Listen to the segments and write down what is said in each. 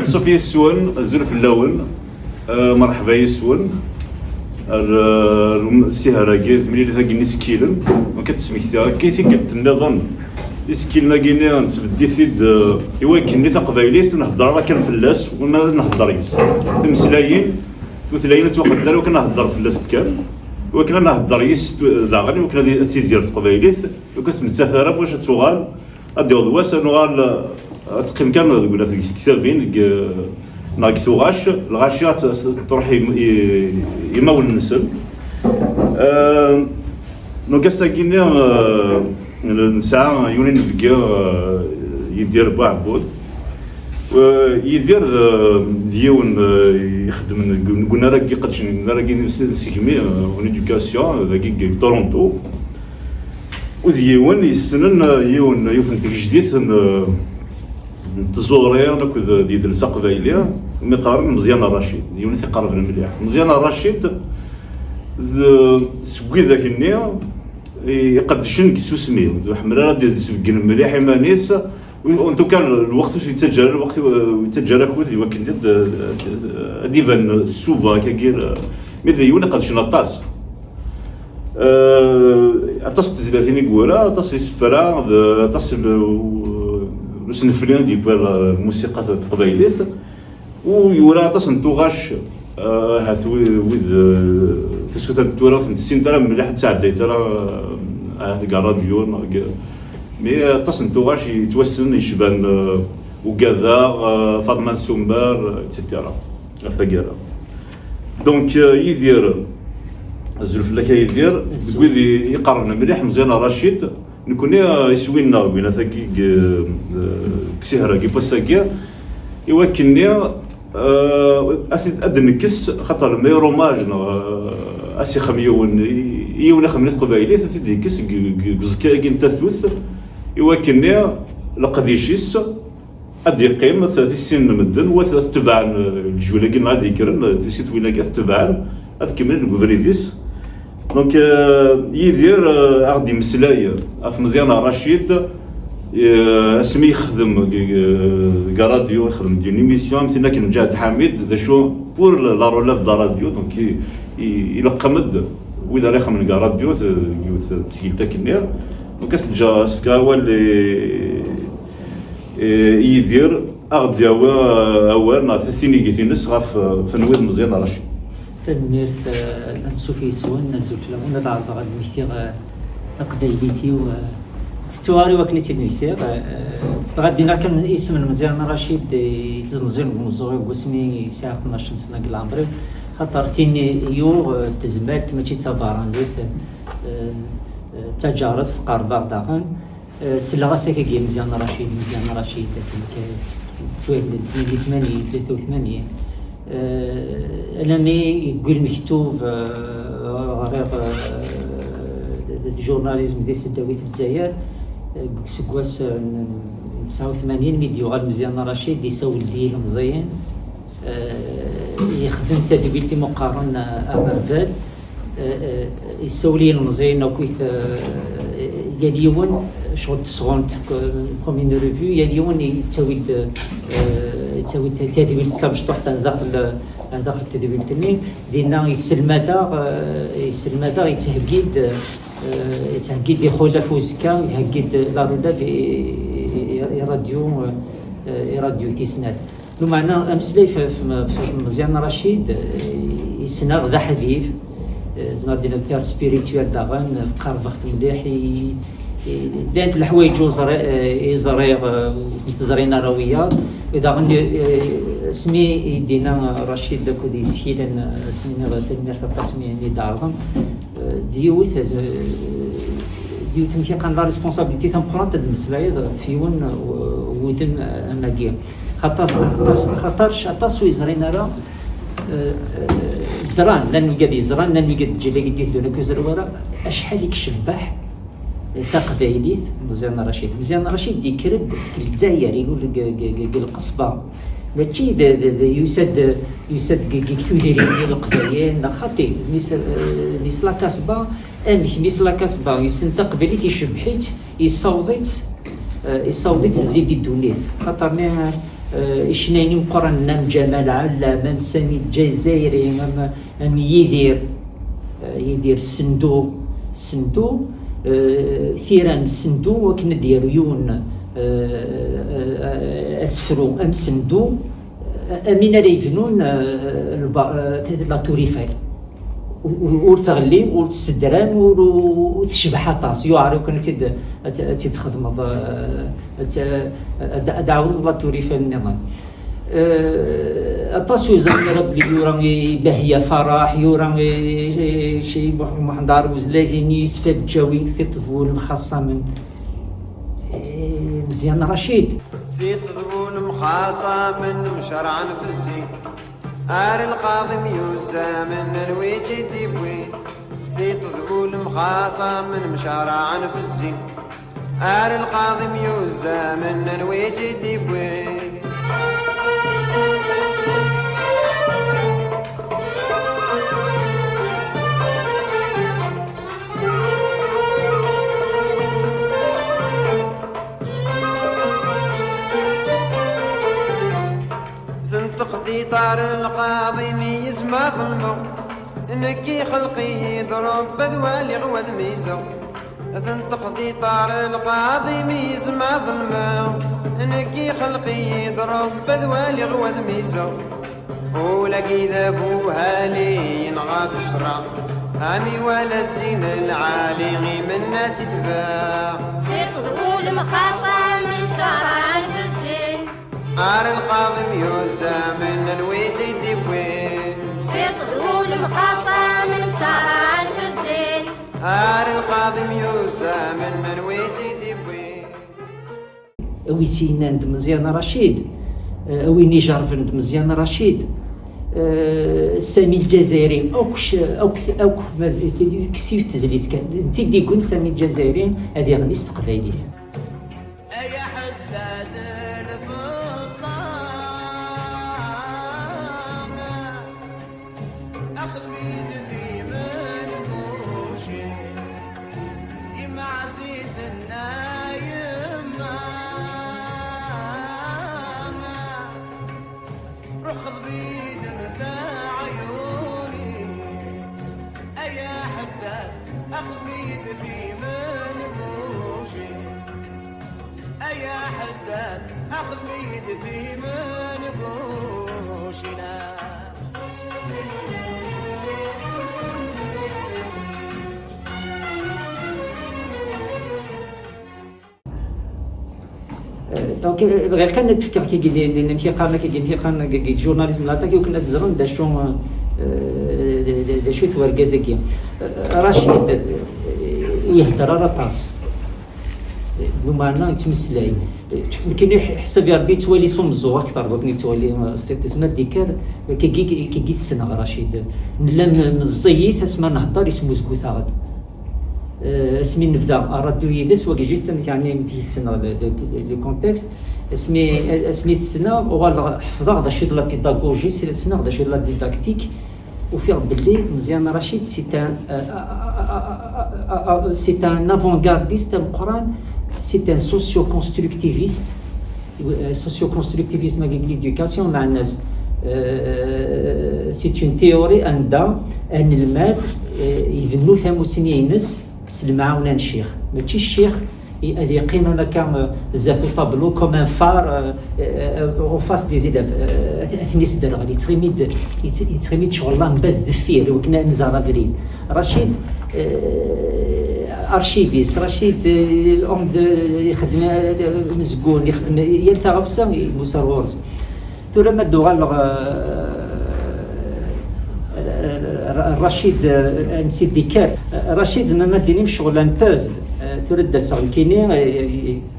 صوفيا السوان زلف اللون. مرحبا يسون السهرة كيف ملي ثاقي نسكيلن ما كتسمكتها كيف كتنظم يسكيلنا كينا نسبدي ثيد إوا كني تقبايليت نهضر راه كان فلاس ونا نهضر يس تمسلايين وثلاين توقدر وكنهضر فلاس كان وكنا نهضر يس داغني وكنا تيدير تقبايليت وكنت مسافر واش توغال ادي ودواس نوغال تقيم كان نقول في كتابين ناك ثوغاش الغاشيات تروح يمول النسل نوكاسا كينا نسعى يونين فيكا يدير بعبود ويدير ديون يخدم قلنا راكي قدش راكي نسيكمي اون ايدوكاسيون راكي تورونتو وديون يسنن يون يوفن تجديد تزوري ناكل ديال السقفايليه مقارن مزيان الرشيد يوني تيقرب المليح مزيان الرشيد سكوي ذاك النيا يقدشن كسوسمي حمرا ديال سبكن المليح يمانيس وانتو كان الوقت واش يتجرى الوقت يتجرى كوزي ولكن ديفان سوفا كير مي يوني قدشن الطاس اطاس تزلاتيني كورا اطاس يسفرا اطاس نسنفلين ديال الموسيقى القبايليت ويورا طاس نتوغاش هاث ويد تسوت التوراث نسين ترى مليح تعدي ترى هذا راديو مي طاس نتوغاش يتوسن يشبان وكذا فاطمه سمبار اكسيتيرا ثقيرة دونك يدير الزلف لك يدير يقول يقربنا مليح مزيان رشيد نكون يسوينا بينا ثاكي كسهره كي باساكيا يوكلني اسيد ادنكس خاطر مي روماج اسي خميون يونا خمنت قبايلي ثدي كس كزكا كي نتثوث يوكلني لقديشيس ادي قيم ثلاث سنين مدن وثلاث تبع الجوله كي غادي كرن في سيت ولا تبع هذا كمل الكوفريديس دونك يدير غادي مسلاي اف مزيان رشيد اسمي يخدم راديو يخدم دي ليميسيون مثلا كي مجاهد حميد ذا شو بور لا رولاف دا راديو دونك يلقمد ولا ريخ من راديو تسكيلتا كنير دونك اسجا سفكا هو اللي يدير غادي اول نا ثيني كيتنس غاف فنويد مزيان رشيد تنميرث نسوفي سوان نزلت لهم نضع بعض المثير تقديليتي و تتواري وكليتي المثير غادينا كان اسم مزيان رشيد يتزنزل بمزوغي واسمي ساعة 12 سنة كالعمري خاطر تيني يو تزمات ماشي تباران ليث تجارت قربا داغن سلا ساكا كي مزيان رشيد توالد 83 ألمي يقول مكتوب غريق الجورناليزم ديال السداوي في الجزائر سكواس 89 ميديو غال مزيان رشيد يساوي ديال مزيان يخدم تدبيلتي مقارن أغرفال يساوي لي مزيان وكيث ياليون شغل تسغونت كومين ريفيو ياليون يتساوي تدبيل تسابش حتى داخل التدبيل تنين دينا يسلمدا يتهقيد يخولا فوزكا يتهقيد لا رودا في راديو تيسنات لو معنا امسلي في مزيان رشيد يسناغ ذا حديث زعما ديال البير سبيريتوال داغن قارب وقت مليح دانت الحوايج يزريغ تزرينا رويه اذا غندي سمي يدينا رشيد داكو دي سكيلن سمينا تنمير التصميم اللي دارهم ديوث تمشي كان لا ريسبونسابيلتي تنبرونت هاد المسلايد فيون وذن اناكي خاطرش التصوير زرينا راه زران لان قاد زران لان قاد جيلي قد دونا كوزروارا اشحال يكشبح تقبايليت مزيان رشيد ديكرد في الجزائر يقول القصبه ماشي يسد كيكثو ديال القبايل خاطي نيس لا كاسبا نيس لا كاسبا يسن تقبايليت يشبحيت يصوضيت زيدي الدونيت خاطر إشنايني مقرن جمال علام سامي الجزائري يدير سندو ثيران سندو وكنا دياليون أسفرو أم سندو أمين ريفنون لا توريفال وتغلي وتسدران وتشبح طاس يعرف كانت تخدم دعوة لا توريفال النظام الطاس يزن رب لي يوراني بهية فرح يوراني شي محضر وزلاجيني يسفى الجوي في تطول خاصة من مزيان رشيد في تطول مخاصة من مشرعا في الزين آر القاضم يوزا من الويجي ديبوي في تطول مخاصة من مشرعا في الزين آر القاضم يوزا من الويجي ديبوي تقضي طار القاضي ميز ما ظلمه نكي خلقي يضرب بذوالي غوذ ميزو تقضي طار القاضي ميز ما ظلمه نكي خلقي يضرب بذوالي غوذ ميزو ولقي ذابوها لي ينغاد الشرع عمي ولا الزين العالي غي منا تتباع تطول مخاصة من شرع في الزين آر القاضم يوزا من الويجي ديبوين تطول مخاصة من شرع في الزين آر القاضم يوزا من الويجي ديبوين ويسينا مزيان رشيد ويني جارفن مزيان رشيد سامي الجزائري اوك كسيف تزليت كان انت ديكون سامي الجزائري هذه غني استقباليت يا حداد الفضة أخذ بيدي من موشي يما عزيز النايم رخض بيد عيوني يا حداد أخذ بيدي من موشي يا حداد أخذ بيدي من بوشنا دونك غير كان نتفكر كي قلنا كي جورناليزم لاطاكي وكنا تزرن دا شو توركازكي رشيد يهدر راطاس بمعنى يتمسلاي يمكن يحسب يا ربي تولي صمزو اكثر وكني تولي استثمار ديكار كي تسنغ رشيد نلم من الزيت اسمه نهضر اسمه زكوثاغد اسمي نبدا راديو يدس وكي جيست يعني في سنه لو كونتكست اسمي السنه وحفظه دا شي لا بيداغوجي سنه دا شي لا ديداكتيك وفي باللي مزيان رشيد سي ان افونغارديست مقران سي ان سوسيو كونستركتيفيست سوسيو كونستركتيفيزم كي ليدوكاسيون مع الناس سي اون تيوري عندها ان المال يبنوا ثموسني ينس المعاونة الشيخ ماشي الشيخ هذه قيمة ما كان ذاتو طابلو كوم ان فار او فاس دي زيد اثني صدر غادي يتخميد شغل باز دفير وكنا نزارافرين رشيد ارشيفيست رشيد اون يخدم مسكون يخدم يلتا غوصه مسرورز تو لما دوغال رشيد نسيت ديكار رشيد زعما ما ديني في شغل بازل ترد السغل كيني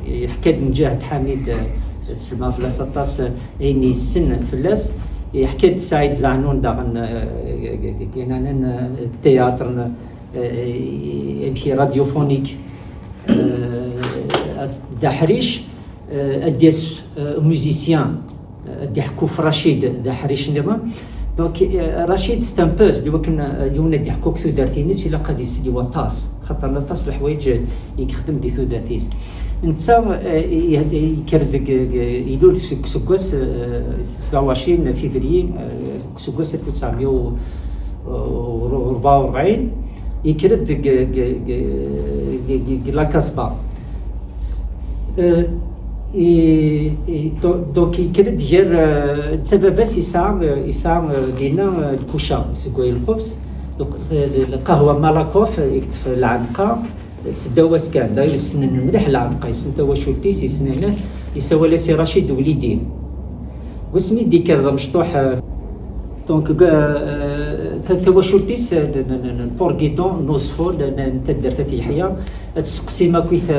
يحكي مجاهد حميد سلمى فلاس طاس عيني السن فلاس يحكي سعيد زعنون داغن كاين التياتر يمشي راديوفونيك دحريش اديس موزيسيان يحكوا في رشيد دحريش نظام دونك رشيد ستامبوز اللي هو كنا يونا يحكوا كثو دارتينيس الا قد يسدي وطاس خاطر لا طاس الحوايج يخدم دي ثو داتيس انت يكرد يلول سكواس 27 فبراير سكواس 1944 يكرد لا كاسبا دونك يكرد ديال تباباس يسعى لينا الكوشا سكوي الخبز القهوه مالاكوف يكتف العنقه سداواس كان داير السنن مليح العنقه يسن توا شولتيس يسننه يسوى لي سي رشيد وليدين وسمي ديكر مشطوح دونك توا شولتيس البورغيدون نوصفو نتدر تحيا تسقسي ما كيف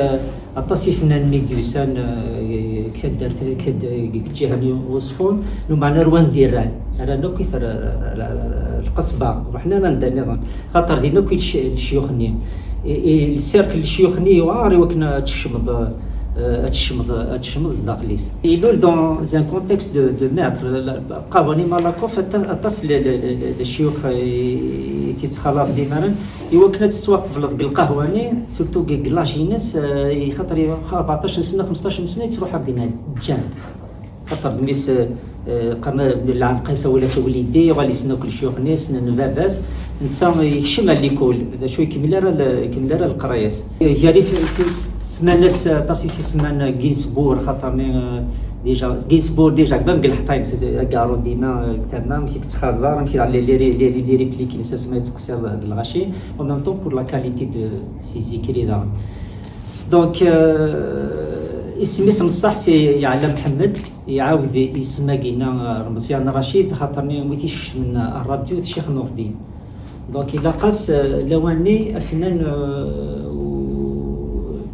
اطاسي فنان ميديوسان كدر جهه وصفون لو معنا روان ديران انا نو كيف القصبه وحنا نندل خاطر دينا كل الشيوخني السيركل الشيوخني وعاري وكنا تشمض داخليس يلول دون ان كونتكست دو ماتر قوانين مالاكوف اتصل للشيوخ تيتخلط ديما يوكنا تتوقف القهواني سورتو كلاجينس خاطر 14 سنه 15 سنه تروح بدينا جاند خاطر بالناس قرنا العنقه ولا سوليدي غالي سنو كل شيوخ ناس نفافاس نتصام يكشم ليكول شوي كمل القرايس جاري سمان ناس تاسيسي سمان جينسبور خاطرني ديجا جينسبور ديجا قبل الحطايم كارو ديما تمام فيك تخازر نمشي على لي ريبليك اللي سما يتقصر الغاشي و ميم طون بور لا كاليتي دو سي زيكري دونك اسم الصح سي يعلم محمد يعاود يسمى كينا رمزيان رشيد خاطرني ميتيش من الراديو الشيخ نور الدين دونك اذا قاس لواني فنان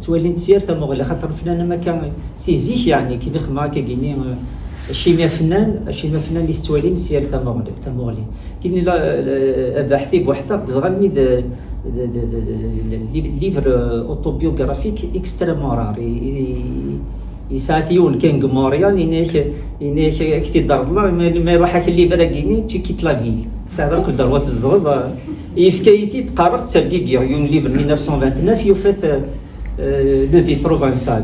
تولي نسير ثم خاطر الفنان ما كان سيزيك يعني كي نخدم هكا كيني الشيميا فنان اللي تولي نسير ثم كاين بحثي بوحده بغني ليفر اوتوبيوغرافيك اكستريمون رار يساعتيون كان غموريال ينيك كتي ضرب ما يروح هاك الليفر كيني تيكيت لا فيل ساعه كل ضربه تزضرب يفكايتي تقارق تسرقي يون ليفر 1929 يوفات le vie provençal,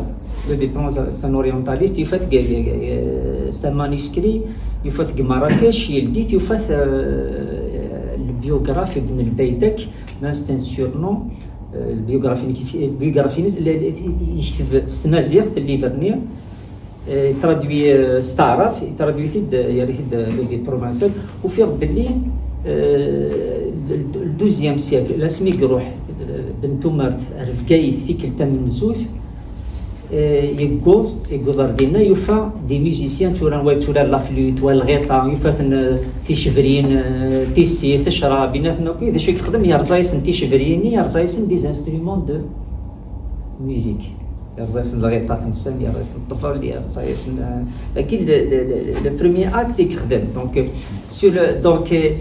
le vie c'est un orientaliste, il fait c'est un manuscrit, il fait Marrakech, il dit il fait le biographe Ibn al-Baydek, même c'est un surnom, le biographie استمازيغ اللي فرني ترادوي استعرف ترادوي le vie provençal وفي باللي الدوزيام سيكل لاسمي يروح بنتو مرت رفقاي ثيكل تمن زوج يقول ردينا يوفا دي ميوزيسيان تورا لا فلوت والغيطا يوفا تيشفرين تيسي تشرا بيناتنا كذا شوي تخدم يا رزايس تيشفريني يا رزايس دي انسترومون دو ميوزيك يا رزايس الغيطا تنسان يا رزايس الطفل يا رزايس اكيد لو بروميي اكت يخدم دونك سور دونك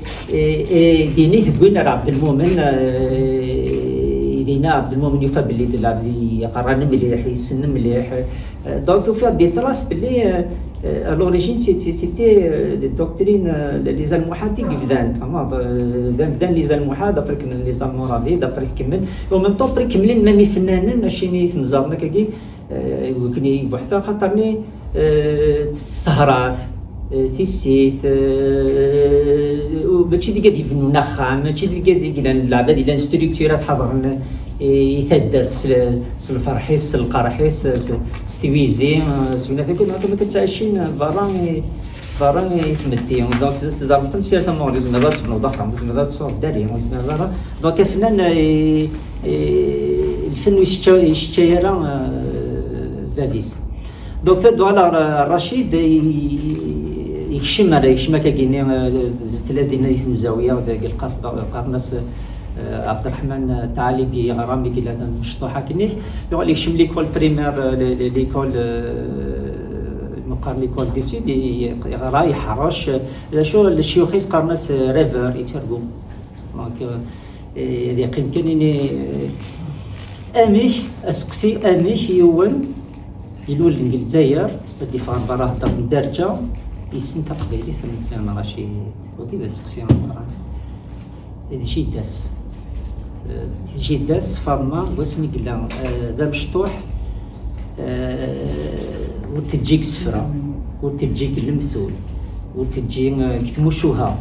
ديني تبوين عبد المؤمن دينا عبد المؤمن يوفى باللي العبد يقرن مليح يسن مليح دونك يوفى دي تراس باللي لوريجين سيتي الدكتورين لي زالموحات بدان بدان لي زالموحات دابري لي زالمورافي دابري تكمل و ميم طون بري كملين مامي فنانين ماشي نيت نزارنا كاكي وكني بوحدها خاطرني السهرات تيسيت ماشي ديك قاعد يفنوا نخام ماشي ديك قاعد العباد ديال ستركتورات حضرنا يتدر الفرحيس القرحيس ستويزي سوينا كنا كنتعايشين برا يتمدي دونك زعما تنسير تما لازم هذا تبنوا ضخم لازم هذا تصور داري لازم هذا دونك الفنان الفن يشتيرا فافيس دونك تدو على الرشيد يكشم كاكيني ثلاثين الزاويه وداك القصد قرناس عبد الرحمن تعالي غرامي كي هذا مشطوحه كنيش يقول يكشم ليكول بريمير ليكول المقارن ليكول دي سود يغرا يحرش شو الشيوخ قرناس ريفر يترقم دونك يقين كانني امش اسقسي امش يوم يلول الجزائر الدفاع براه ضرب درجه يسن تقبيلي ثم ماشي وكذا سقسينا مرة جي داس فارما واسمي قلا ذا مشطوح وتجيك سفرة وتجيك المثول وتجي كتموشوها.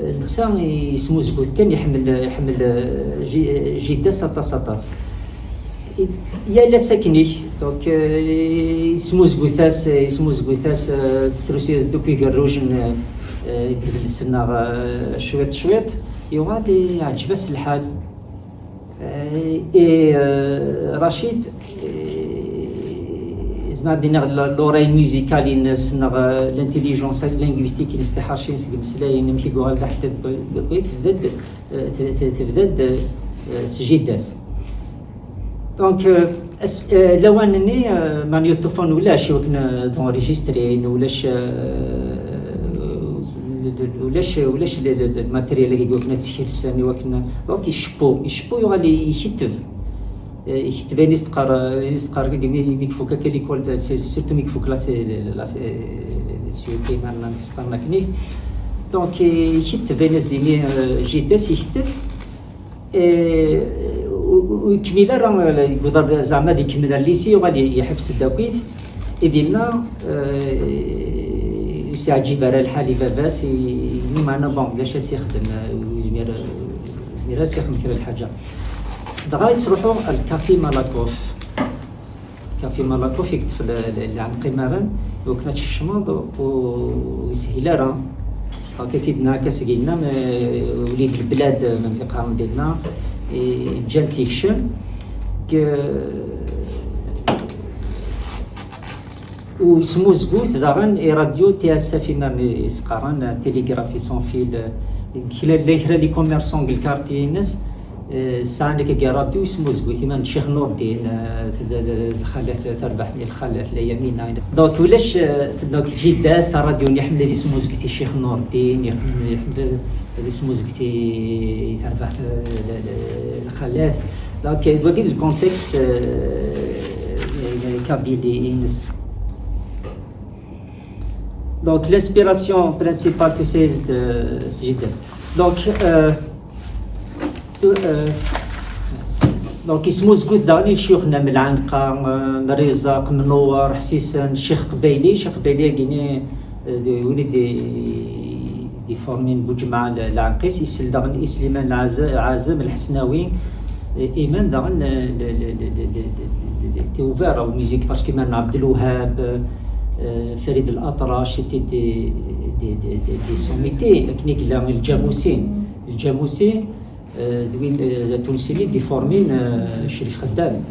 الانسان يسمو زبوث كان يحمل جدة سطاس يا لا ساكنيك دونك يسمو زبوثاس تسروسياز دوك يقروجن قبل السنة شويط يغادي يعجبس الحال. رشيد زعما دينا لوراي ميوزيكالي الناس لانتيليجونس لينغويستيك الاستحاشين مسلاين مشي قال تحت بغيت تبدد سجيداس. دونك لو انني مانيوتوفون ولاش وكنا دونريجيسترين ولاش الماتيريال اللي كنا تسكير السامي وكنا دونك يشبو يغالي يكتب يستقر كيف فوق كليكول سيرتو ميك فوق لا سيوتي مالنا نستقرنا كني دونك يكتب ناس ديني جيتاس يكتب ويكمل راه يقدر زعما يكمل الليسي وغادي يحبس الداكويت يديرنا يستعجب على الحال فاباس معنا بون باش يخدم زمير يخدم كرا الحاجه. دغا تروحوا الكافي مالاكوف. كافي مالاكوف يكتب عن قمارن وكنا تشمض ويسهل راه هكا كيدنا كاسقينا وليد البلاد من القرن ديالنا جا تيكشن ويسمو زقوث داغن راديو تي اس في مارني سقارن تيليغرافي سون فيل كلا لي كوميرسون بالكارتي الناس ساعة كي راديو يسمو زقوث يمان الشيخ نور الدين الخالات تربح لي الخالات اليمين دونك ولاش دونك جداس راديو يحمل لي اسمو زقتي الشيخ نور الدين يحمل اسمو زقتي تربح الخالات دونك ودي الكونتكست كابيلي ينس. Donc l'inspiration principale de ces Jiddas. Donc يسمو زكوت داني شيوخنا من العنقة مريزق منور حسيسن الشيخ قبيلي كيني ولي دي فورمين بوجمع العنقيس يسل داغن سليمان عازم الحسناوي ايمان داغن تيوفار او ميوزيك باسكو مان عبد الوهاب فريد الأطرش دي سوميتي كنيك لا الجاموسين دوين التونسيين دي فورمين شريف خدام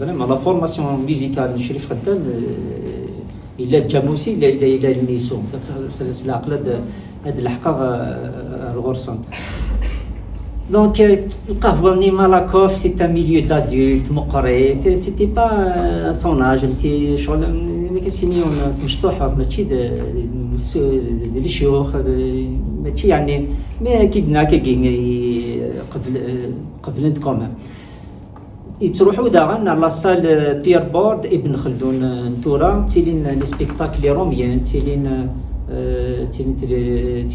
فريمون لا فورماسيون ميوزيكال شريف خدام الا الجاموسي الا النيسون العقل هاد الحقا الغرسان. Donc, Kavoni Malakov, c'est un milieu d'adultes, مقري, c'était pas à son âge, petit شغل ما كنسيني مشطوحة ماشي الشيوخ ماشي يعني ما كيدنا كي قبل نتكم يتروحوا داغن على لاصال بيير بورد ابن خلدون نتورا تيلين لي سبيكتاكل روميان تيلين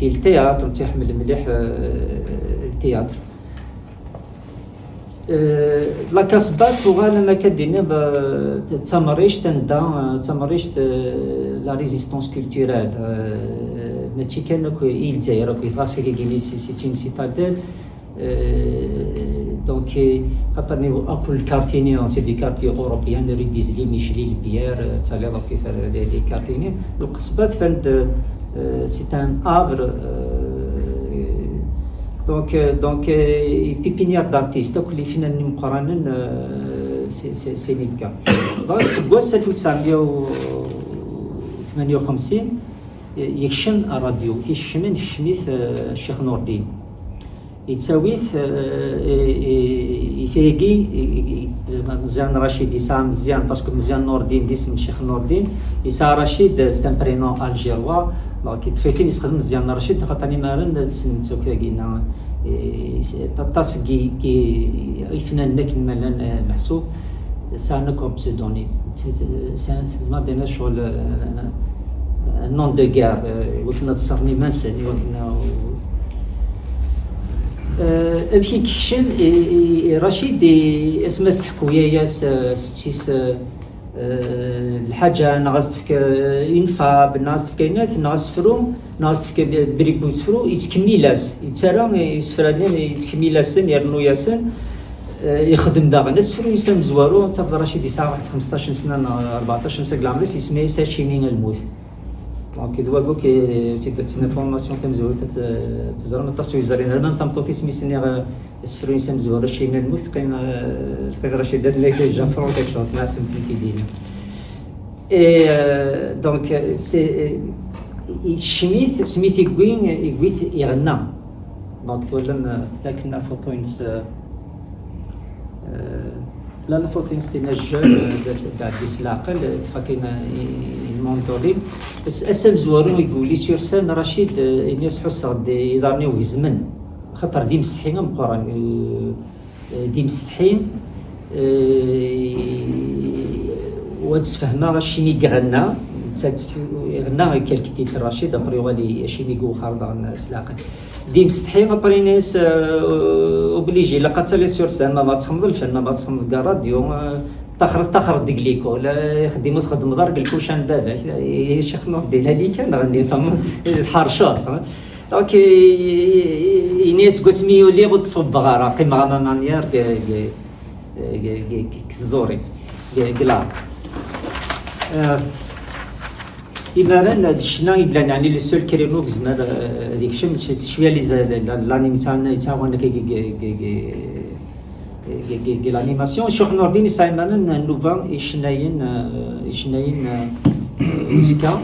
التياتر تيحمل مليح التياتر. لا كاسبات وغانا ما كدينا تمريشت لا ريزيستونس كولتورال ماشي كان كاين الجزائر كي تغاسي كاين سيتين سيتاديل دونك خاطرني اكل كارتيني سي دي كارتي اوروبيان ري ديزلي ميشلي بيير تالي دونك لي كارتيني القصبات فند سي ان افر دونك بيبينيير دارتيست كل فنان مقارنين سي نيتكا دونك سبواس 1958 يكشن الراديو تيشمن الشميث الشيخ نور الدين يتساويث يفيقي مزيان رشيد يسا مزيان باسكو مزيان نور الدين ديسم الشيخ نور الدين يسا رشيد ستان برينون الجيروا دونك يتفيتين يستخدم مزيان رشيد خاطرني مارن سنتو كاينا تاسكي كي يفنان لكن مالان محسوب سانا كوم بسودونيم زعما دينا شغل نون دو غار وكنا تصرني مانسن وكنا امشي كيكشن رشيد اسمه تحكويا ياس ستيس الحاجه ناقص تفك ينفع ناقص تفكينات ناقص فرو ناقص تفك بريبوس فرو يتكميلاس يتسرى يسفرادين يتكميلاسن يرنو ياسن يخدم داغ نسفرو يسلم زوارو تفضل رشيد يسعى واحد 15 سنه 14 سنه العمرس يسميه ساشينين الموت. دونك دوا قوك تينا فورماسيون تم زوار تزرون التصوير زارين هذا تم توتي سمي سني سفرو يسلم زوار شي من الموت قينا الفكره رشيد دار لي جافرو كيك شونس مع سمتي دينا. دونك سي شميت سميتي كوين يقويت يغنى. دونك تولا لكن فوتوينس لا فوتوينس تينا الجو تاع ديس العقل تفكينا المونطولي بس اسم زوارو يقول لي سور سان رشيد الناس حس يضرني ويزمن خاطر دي مستحين مقران دي مستحين وتفهمها شيني غنى غنى كالكتي رشيد ابري غادي شيني كو خارض سلاقه دي مستحيل ابري ناس اوبليجي لقات لي سور سان ما تخمض الفن ما تخمض راديو تخرج ديكليكو لا يخدموا تخدم دار الكوشان بابا الشيخ نور الدين هذيك انا غني فهم الحرشات دونك الناس قسمي اللي غتصب غارا قيمه غانا نانيار كزوري كلا إبارة الشنا يدلنا يعني لي سول كريمو بزمان هذيك شويه لي لانيم تاعنا يتاعونا كي لانيماسيون شيخ نور الدين سايمانا نوفا يشناين مسكا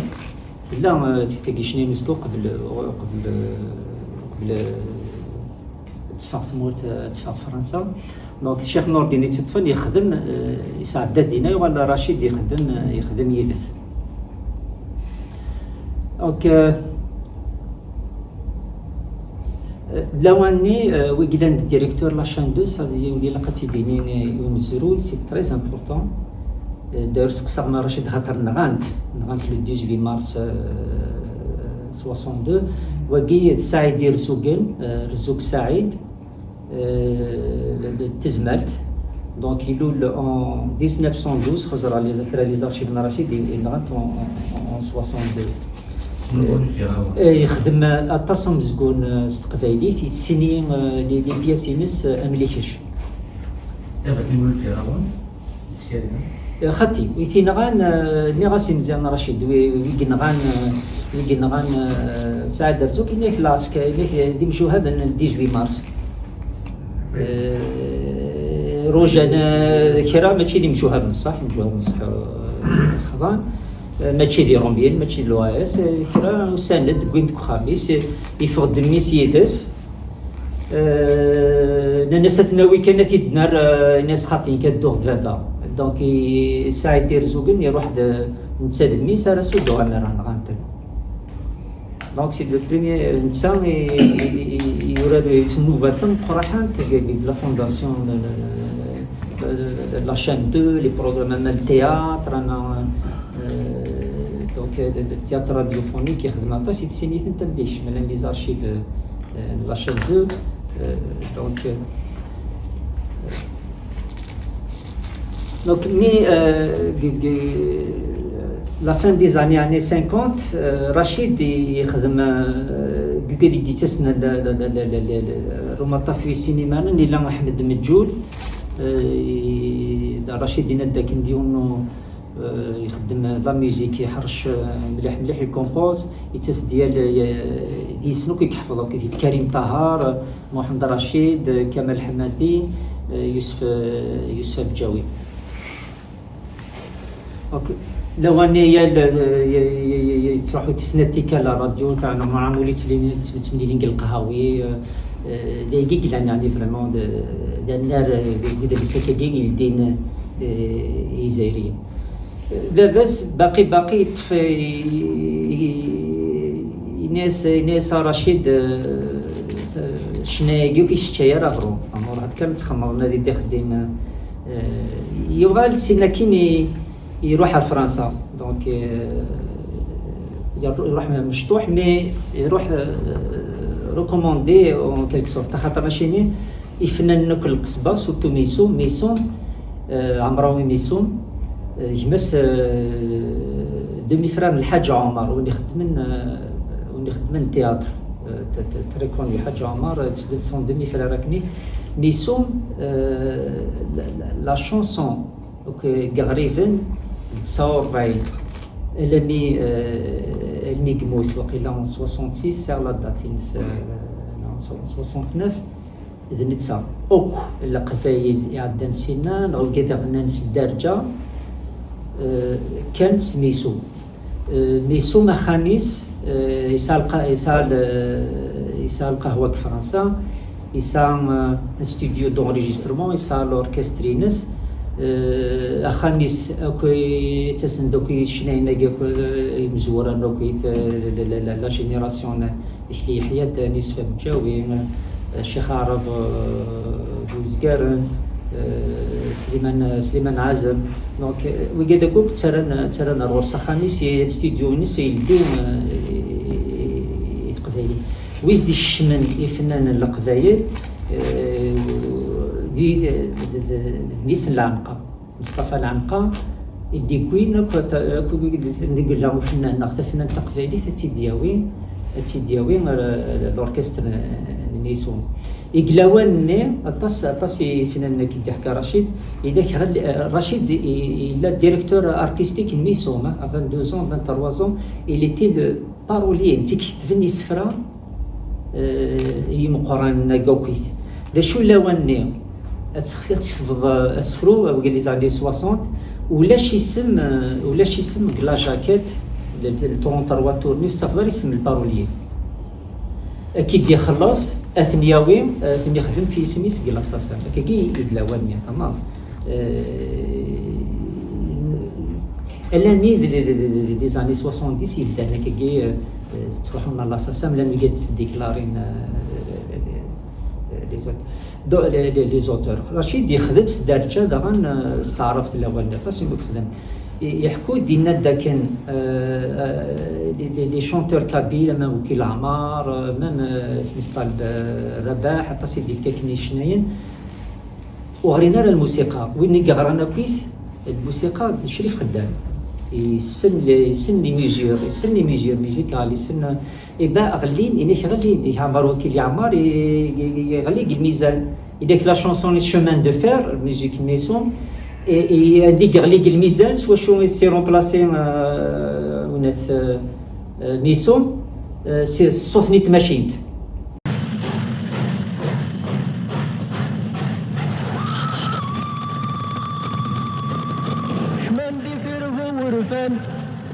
لا تيجي شناين مسكا قبل اتفاق اتفاق فرنسا. دونك الشيخ نور الدين يتطفل يخدم يساعد دينا ولا رشيد يخدم يدس. دونك لواني ويجلان الديريكتور لاشان 2 سازي ولي لقات يدينين يومزرو سي تري امبورطون داير سقسانا رشيد خاطر نغانت لو 18 مارس 62 وكي سعيد رزوق سعيد تزملت دونك يلول en 1912 خزر على لي زارشيف رشيد نغانت en 62 يخدم اتصم زكون استقباليت يتسني لي بياس ينس امليكش دابا تنقول في راون خطي ويتينغان نيغاسي مزيان رشيد ويكنغان سعد رزوق اللي كلاسك اللي دي مشو هذا 18 مارس روجانا كرا ماشي دي مشو هذا بصح خضان ماشي دي رومبيين ماشي لو اس كرا ساند كوينت خامس يفقد الميس يدس الناس تناوي كانت يدنار ناس خاطين كدوغ بابا دونك سعيد يرزوقن يروح نتساد الميس راه سودو غنران غانتن دونك سي لو بريميي انسان يورد في نوفاتن قراحان لا فونداسيون لا شان 2 لي بروغرام مال تياتر انا دونك التياتر راديوفونيك يخدم عطاش يتسيني تنتبليش من لي زارشيف لا شان 2 دونك Donc, la fin des années 50, Rachid يخدم قاعد يتسنى روماطا في السينما نيلا أحمد مجول رشيد يندك نديونو يخدم لا ميوزيك يحرش مليح يكومبوز يتس ديال سنو كيحفظو كريم طهار محمد رشيد كمال حمادي يوسف الجاوي. اوكي لو اني تروحوا تسنتيكا لا راديو تاعنا مع موليت لي تمليلين القهاوي لي يعني فريمون النار بدا بسكاكين يدين يزايرين بس باقي ناس رشيد شناقي كي شتايا راهو عمر كانت تخمرنا دي تخدم يبغى سيناكيني يروح على فرنسا دونك يروح مشطوح مي يروح ريكوموندي اون كيلك سورت خاطر ماشي يفنن كل القصبه سورتو ميسون عمراوي ميسون جمس دمي فران الحاج عمر واللي خدمن تياتر تريكون الحاج عمر سون دمي فران راكني ميسون لا شونسون غريفن 49 المي قموت وقيلا 66 ساغ لا داتينس 69 ذنتسا اوك القفايل يعدن سنان او كذا ناس الدرجه كانت سميسو ميسو مخانيس يسال قهوه في فرنسا يسال استوديو دونجسترمون يسال اوركسترينس اخانيس كوي تسندوكي شناينا مزوره نوكي لا جينيراسيون اللي حياه نيس فمجاوي الشيخ عرب بوزقارن سليمان عازم دونك وكذا كوك ترى الورصه خامس استوديو نيس يلدو القبايل ويز دي الشمن يفنان القبايل دي نيس العنقه مصطفى العنقه يدي كوين نقول له فنان ناخذ فنان تقبايلي تيدياوين الاوركستر ميسون إقلاواني أطاس فنان كي تحكى رشيد إذا رشيد إلا ديريكتور أرتستيك ميسون افان 2 ans 23 ans il était le parolier تيكتبني سفرة يمقران كوكيت دا شو لاواني تخفض أسفرو أو لي زاني 60 ولاش يسم كلا جاكيت التورون تروا تورنيس تفضل يسم الباروليي كي دي خلص اثنياوي يخدم في سميس كلاصاصا كي يدلاواني تمام الاني دي زاني 70 يبدا هناك كي تروحوا لنا لاصاصا لان قاعد ديكلارين لي زوتور رشيد يخدم درجه دغن استعرفت الاول طاسي يخدم يحكوا دينا داكن لي شونتور كابيل مام وكيل عمار مام سميستال رباح حتى سيدي كاكني شناين وغرينا الموسيقى وين قرانا كويس الموسيقى شريف خدام يسن لي ميزور ميزيكال يسن إبا غلين إني غلين يعمر وكيل يعمر يغلي الميزان إذاك لا شونسون لي شومان دو فير ميوزيك ميسون ديك غليق الميزان سوا شو سي رومبلاسي وناث ميسون سي الصوت نيت ماشينت شمان دي فرغ ورفان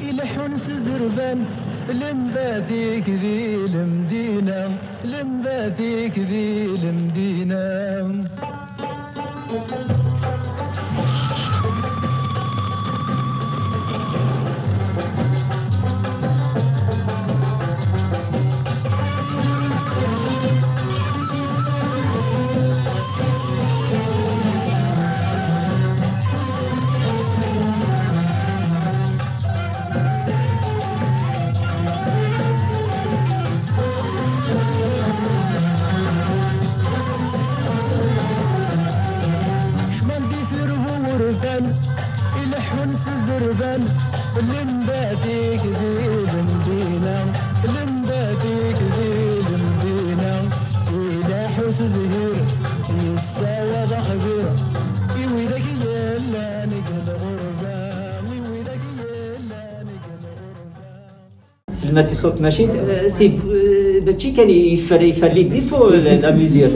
يلحون سزربان لمباديك ذي المدينة لمباديك ذي المدينة يلحون سزربان لمباديك ذي المدينة لمباديك ذي المدينة يلاحو سزهير يساوى ذا خبير يويدك يلا نقل غربة ويويدك يلا نقل غربة سلماتي صوت ماشي سي باتشي كان يفرلي ديفو لا ميوزيك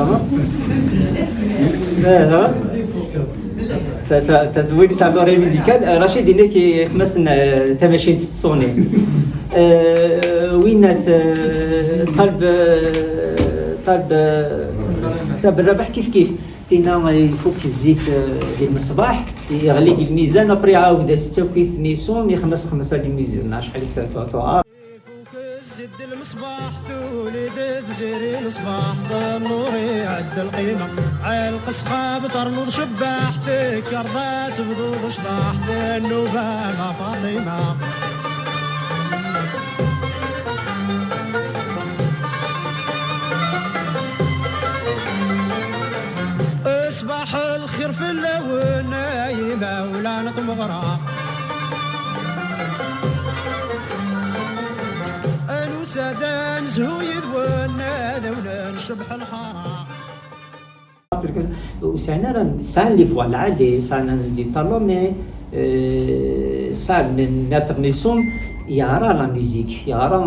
وين يسمعوا ري ميوزيكال رشيد هناك خمس تماشين تصوني وين طلب الربح كيف فينا يفك الزيت ديال الصباح يغلي الميزان ابري عاود 6 كيف ميسون يخمس 5 الميزان شحال يفوت زد المصباح تولد تزيري المصباح صنوري عد القيمة عالق صخاب طرنوض شباح تكر ذات بذوض شطاح النوبة مع فاطمة المغرى الوسادان زهو يذونا ذولا نشبح الحارة وسعنا سان لي فوا العالي سان لي طالون مي سان من ناتر نيسون يرى لا ميوزيك يرى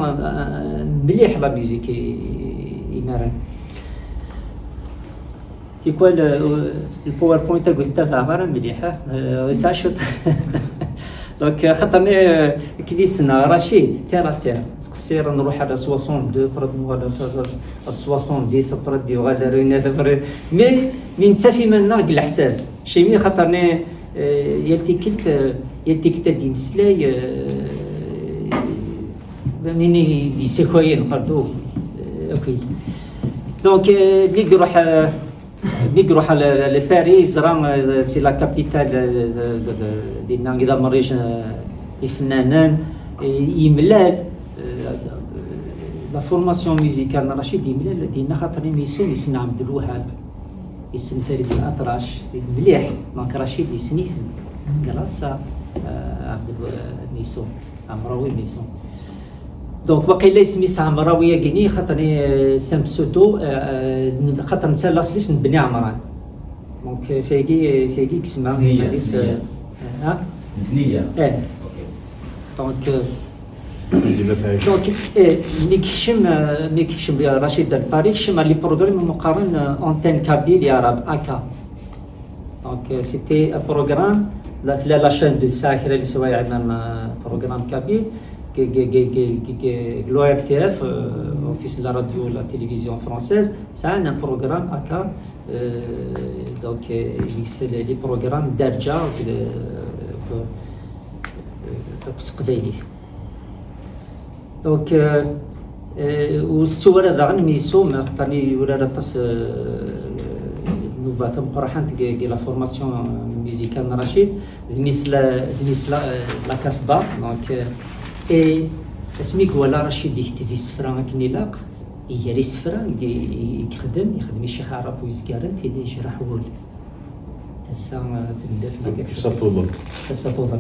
مليح لا ميوزيك يمارن تي كوا الباوربوينت قلت فاهمة مليحة ساشوت دونك خاطرني كليسنا رشيد تيرا تقصير نروح على 62 برد ولا 70 برد ولا رينا مي من تفي منا قل حساب شي مي خاطرني يلتكت دي مسلاي مني دي سيكوين قردو اوكي دونك نروح على باريس راه سي لا كابيتال ديالنا اذا مريج الفنانان يملال لا فورماسيون ميوزيكال رشيد يملال ديالنا خاطر ميسون يسمع عبد الوهاب يسن فريد الأطرش مليح دونك رشيد يسنيثن كراسا عبد ميسون عمراوي ميسون دونك واقيلا سميتها عمراويه كيني خاطرني سام بسوتو خاطر نتا لاصليس نبني عمران دونك فيكي كسما ماليس ها نية دونك ديما فيها دونك ملي كيكشم رشيد الباري كشم لي بروغرام مقارن اونتين كابيل يا راب اكا دونك سيتي بروغرام لا شين دو ساكرة اللي سوايع عندنا بروغرام كابيل l'ORTF, Office de la radio et la télévision française, ça a un programme ACA, donc c'est les programmes d'Arja donc والسوالة ذا ميسوم خاطرني ولا رطس نوفا ثم قرحان تجي لا فورماسيون ميوزيكال رشيد مثل لا كاسبا دونك اي اسميك ولا رشيد يكتب السفرة كني لاق يجري السفرة يخدم الشيخ عرب ويزكارن تيلي يشرح ول تسا تبدا في تسا توضل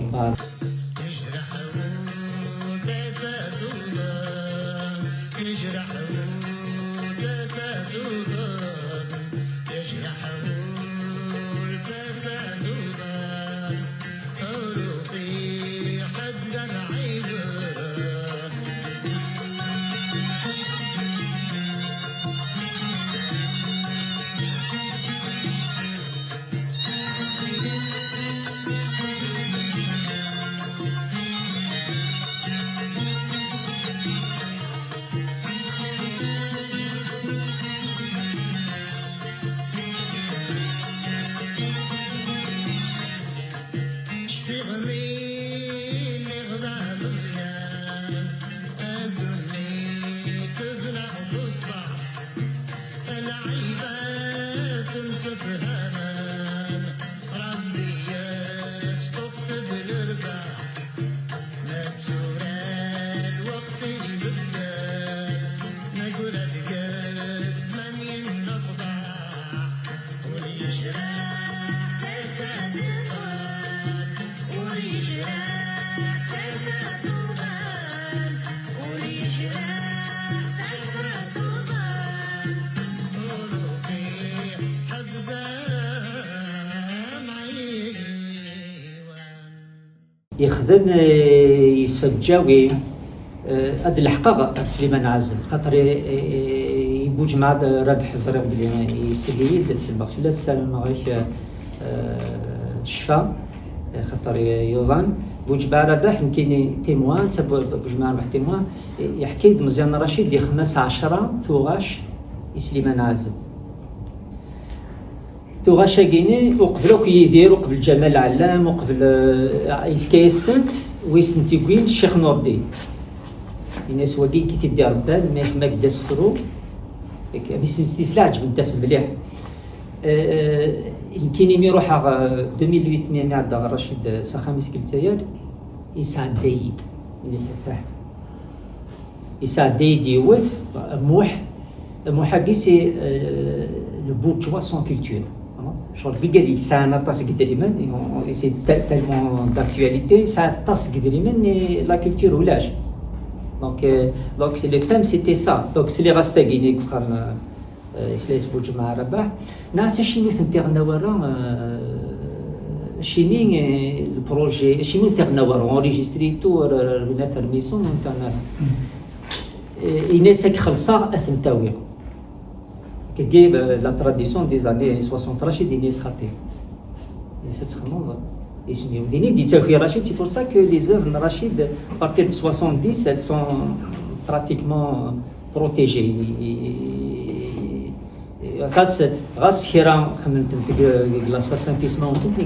يخدم يسفجاوي هاد الحقيقة سليمان عازم خاطر يبوج مع رابح زريق بلي يسليد تسبق في السلام غيش شفا خاطر يوضان بوج مع رابح يمكن تيموان بوج مع رابح تيموان يحكي مزيان رشيد يخمس 10 ثوغاش سليمان عازم توغاشا كيني وقبلوك يدير وقبل جمال علام وقبل يفكايستنت ويسنت يقين الشيخ نور الدين الناس واقي كي تدي ربان ما كدا سفرو بس استسلاج بالدس مليح يمكن يروح 2008 عند رشيد سخاميس كلتاير يسعد دايد اللي فتح يسعد دايد يوث موح حقي سي لو بورجوا سون كولتور شغل بيقادي ساعة طاس قدريمان سي تالمون داكتواليتي ساعة طاس قدريمان لا كولتور ولاش دونك سي لو تام سيتي سا دونك سي لي غاستاكيني كخام سلايس بوج مع رباح ناس شينو تنتيغنا ورا شيني البروجي شينو تنتيغنا ورا اونريجستري تو ربنا ترميسون نتاعنا إنسك خلصا أثنتاوي كي لا تراديسيون دي زاني 60 رشيد إنيس خطير ستخمم اسمي وديني دي تاوي رشيد سي بور سا كو لي زوفر رشيد بارتير دو 70 elles sont pratiquement protégées غاس خيرا خمنت لاصاصن فيسما ونسنت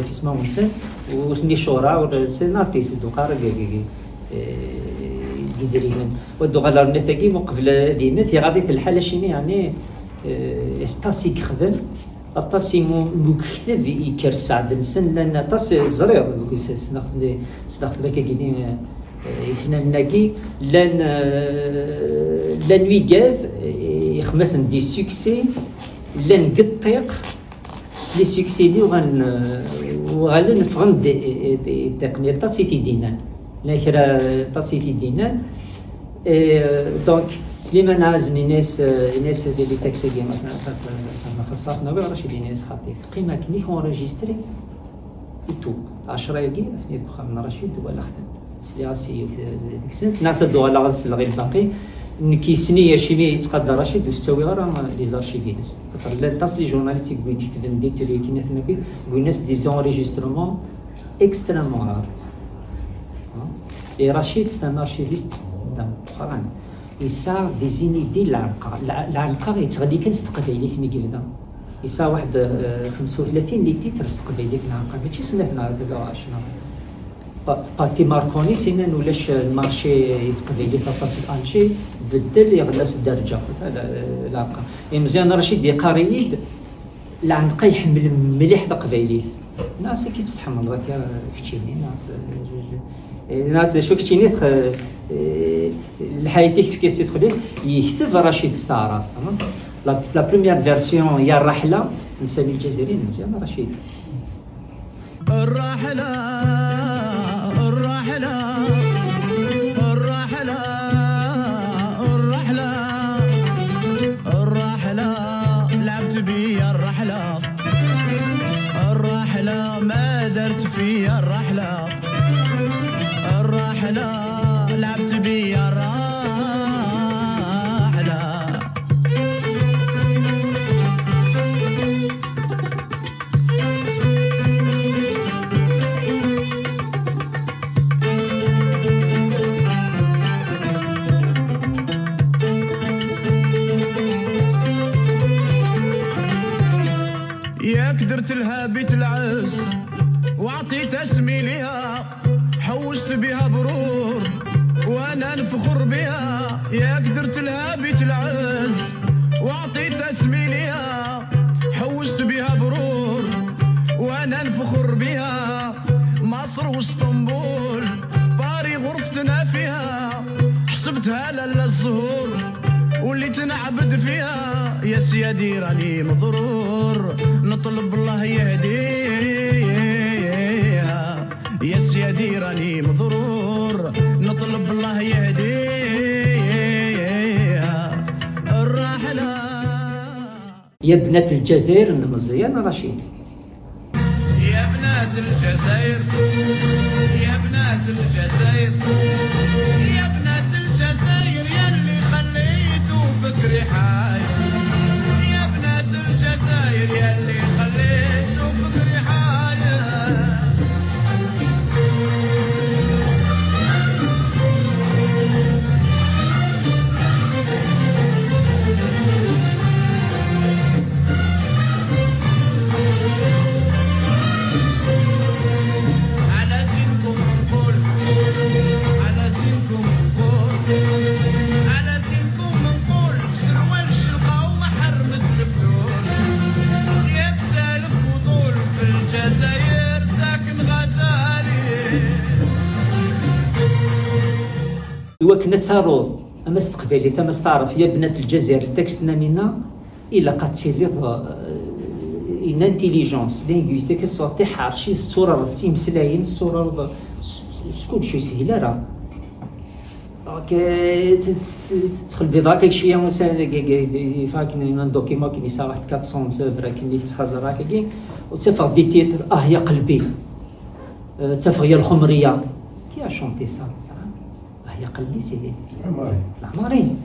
فيسما ونسنت وثني شورا والسينارتيس دوقار قدريمن ودوغالا رمتاكي مقبل ديمت غادي الحاله شيني يعني طاسي كخدم الطاسي مكتب يكرس عند السن لان طاسي زرير سنخت لك كيني يفنا ناكي لان ويقاف يخمس دي سوكسي لان قطيق لي سوكسي لي وغالن فغن دي تقنيه طاسي تيدينان لا كرا طاسي تيدينان دونك سليمان عازمي ناس ديال تاكسي ديال مثلا خاصاتنا ولا رشيد ناس خاطي قيمه كني اونريجستري تو 10 يجي اثنين من رشيد ولا خدم سياسي ديك السنه ناس دو على غاس الغير الباقي كيسني شي مي يتقدى رشيد وستوي غير لي زارشيفينس خاطر لا طاس لي جورناليستيك وين كتبن دي تري كي نثنا كي ناس دي زونريجسترمون اكستريمون رار et Rachid c'est un archiviste d'un Coran il sort des idées العنقاء يتغني كان استقبالي ثمي كيفدا يسا واحد 35 لي تيتر استقبالي في العنقاء ماشي سنتنا هذا شنو باتي ماركوني سنن ولاش المارشي يتقبالي تفاصيل الجي بدل يغلس الدرجه العنقاء مزيان رشيد قريد العنقاء يحمل مليح تقبالي الناس كي تستحمل غير كتشيني الناس شو كتشيني الحياتيك كي تدخلي يكتب رشيد استعراض تمام لا بروميير فيرسيون هي الرحله نسمي الجزائريين مزيان رشيد الرحله الرحله الرحله الرحله الرحله لعبت بيا الرحله الرحله ما درت فيا الرحله الرحله لعبت بيا الرحله ياك درت لها بيت العز وعطيت اسمي ليها حوشت بها برور وانا نفخر بها ياك درت لها بيت العز وعطيت اسمي ليها حوشت بها برور وانا نفخر بها مصر واسطنبول باري غرفتنا فيها حسبتها لالا الزهور واللي تنعبد فيها يا سيادي راني مضرور نطلب الله يهديها يا سيادي راني مضرور نطلب الله يهديها الرحلة يا بنات الجزائر مزيان رشيد يا بنات الجزائر يا بنات الجزائر يا بنات الجزائر يلي خليتوا فكري حاير يا بنات الجزائر يلي خليتوا فكري حاير على سنكم نقول على سنكم نقول على سنكم نقول سروال الشلقة ومحرمة الفلول ياك سالف وطول في الجزائر ساكن غزالي إوا كنا تسارو أما استقبالي ثم استعرف يا بنات الجزائر التكست منا إلا قد تسيري une intelligence linguistique تستطيع شي الصورة سيمسلاين الصورة شكون شي سهلة راه تدخل بضاك شويه مثلا فاك من دوكيمون كي يسا واحد 400 زبره كي تخزر هكاكي وتفق دي تيتر يا قلبي تفق يا الخمريه كي شونتي سا يا قلبي سيدي العماري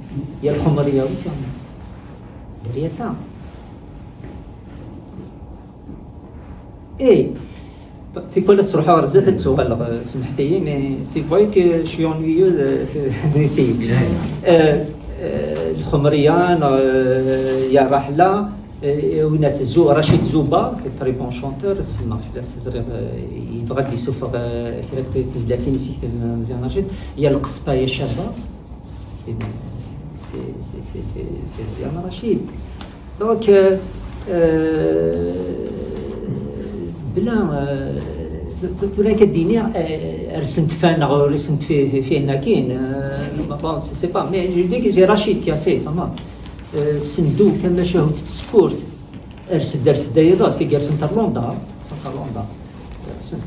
يا الخمريه دريا سا اي تيكون تروحوا رزات السؤال سمحتي مي سي فوي شوي اونيو الخمريان يا رحله ونات زو رشيد زوبا تري بون شونتور تسمى في الزرير يبغى يسوف تزلاتي نسيت مزيان رشيد يا القصبه يا شابه سي سي سي سي سي سي مزيان رشيد دونك بلا تولي كديني رسمت فانا رسمت فيه هنا كاين بون سي با مي جو ديك جي رشيد كي فيه فما الصندوق كما شاهدت السبورت رسد دايره سي رسمت لوندا رسمت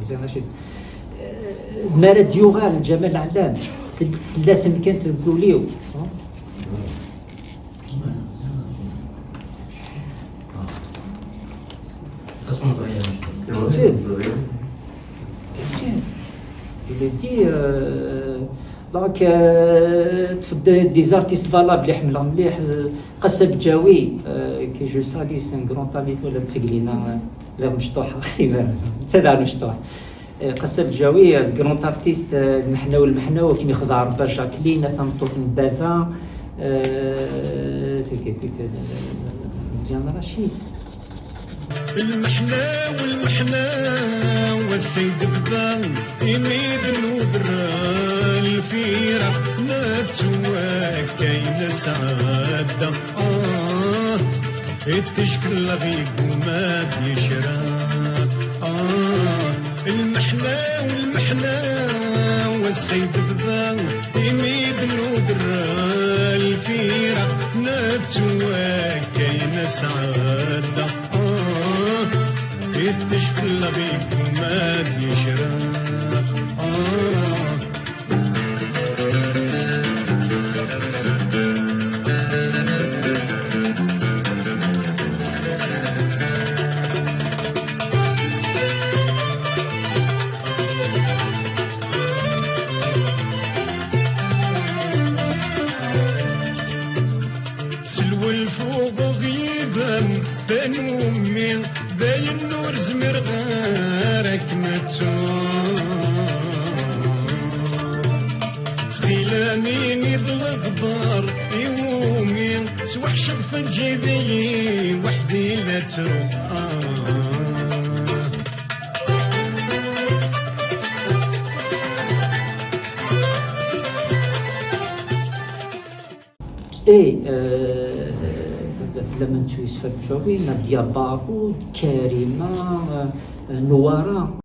مزيان رشيد مراد يوغال جمال علام ثلاثه اللي كانت تقوليو il dit donc تفد دي زارتيست فالابل يحملهم مليح قصب جاوي كي جو سالي سي ان غران طامي ولا تسقلينا لا مشطوح تاع مشطوح قصب جاوي غران ارتيست المحناوي كيما يخضع ربا جاكلين ثمطوط بافا مزيان رشيد المحنا والسيد بدا يميد الودرا الفيرة نتسوى كاين سعادة يتشفى الغيب وما بيشرى المحنا والسيد بدا يميد الودرا الفيرة نتسوى كاين سعادة يتشفى الغيب وما بيشرى سلوى الفوق غيبان بين امي باين نور زمر غارك تخيلاني نيض الغبار يومي سوح شغفة جيبي وحدي لا تروح اي لما نتويس في الجوي نادية باغو كريمة نوارة